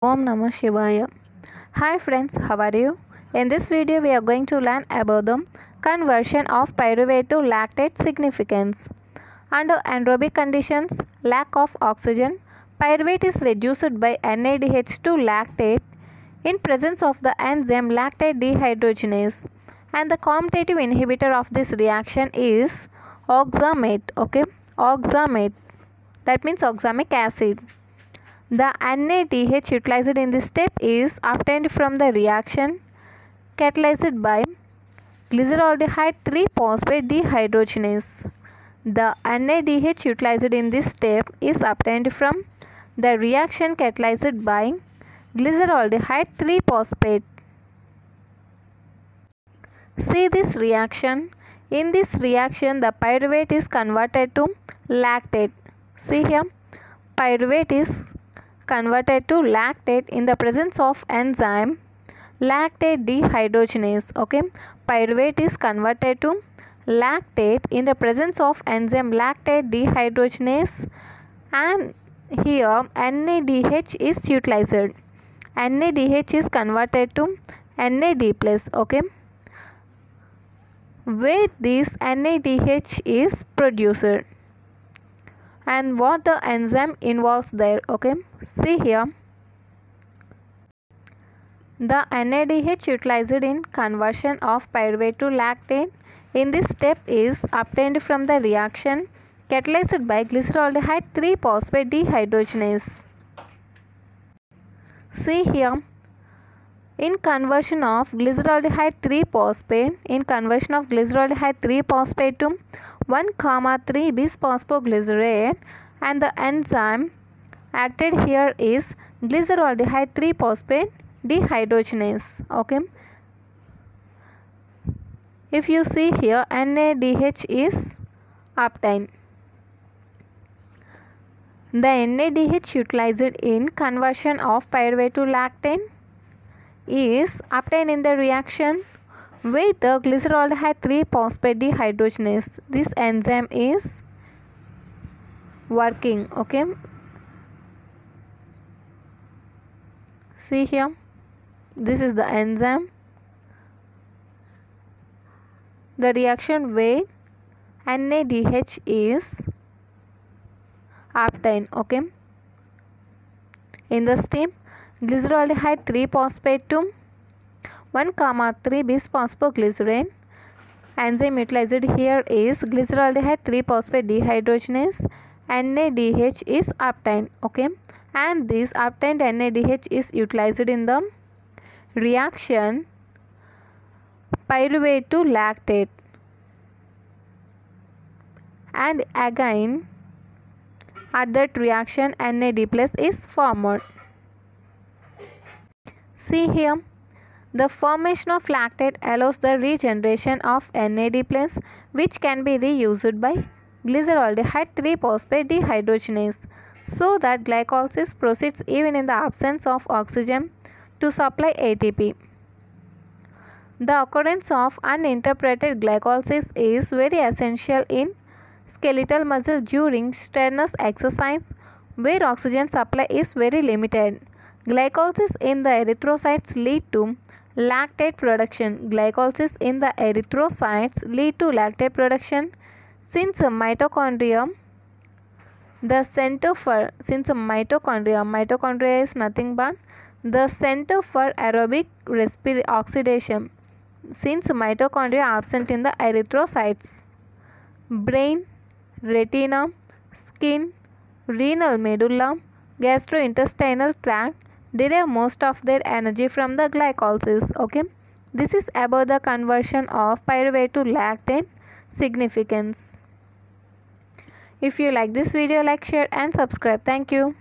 Om Namah Shivaya. Hi friends, how are you? In this video we are going to learn about the conversion of pyruvate to lactate significance. Under anaerobic conditions, lack of oxygen, pyruvate is reduced by NADH to lactate in presence of the enzyme lactate dehydrogenase, and the commutative inhibitor of this reaction is oxamate. Oxamate, that means oxamic acid. The NADH utilized in this step is obtained from the reaction catalyzed by glyceraldehyde 3-phosphate dehydrogenase. The NADH utilized in this step is obtained from the reaction catalyzed by glyceraldehyde 3-phosphate. See this reaction. In this reaction, the pyruvate is converted to lactate. See here, pyruvate is converted to lactate in the presence of enzyme lactate dehydrogenase. Pyruvate is converted to lactate in the presence of enzyme lactate dehydrogenase, and here NADH is utilized. NADH is converted to NAD+. Where this NADH is produced and what the enzyme involves there. See here, the NADH utilized in conversion of pyruvate to lactate in this step is obtained from the reaction catalyzed by glyceraldehyde 3-phosphate dehydrogenase. See here, in conversion of glyceraldehyde 3-phosphate to 1,3 bis-phosphoglycerate, and the enzyme acted here is glyceraldehyde 3-phosphate dehydrogenase. If you see here, NADH is obtained. The NADH utilized in conversion of pyruvate to lactate is obtained in the reaction with the glyceraldehyde 3-phosphate dehydrogenase. This enzyme is working. See here, this is the enzyme. The reaction where NADH is obtained. In the step, glyceraldehyde 3-phosphate to 1,3 bis-phosphoglycerate. Enzyme utilized here is glyceraldehyde 3-phosphate dehydrogenase. NADH is obtained. And this obtained NADH is utilized in the reaction pyruvate to lactate. And again, at that reaction, NAD+ is formed. See here, the formation of lactate allows the regeneration of NAD+, which can be reused by glyceraldehyde 3-phosphate dehydrogenase, so that glycolysis proceeds even in the absence of oxygen to supply ATP. The occurrence of uninterrupted glycolysis is very essential in skeletal muscle during strenuous exercise, where oxygen supply is very limited. Glycolysis in the erythrocytes lead to lactate production. Since mitochondria is nothing but the center for aerobic oxidation. Since mitochondria are absent in the erythrocytes, brain, retina, skin, renal medulla, gastrointestinal tract derive most of their energy from the glycolysis. This is about the conversion of pyruvate to lactate significance. If you like this video, like, share and subscribe. Thank you.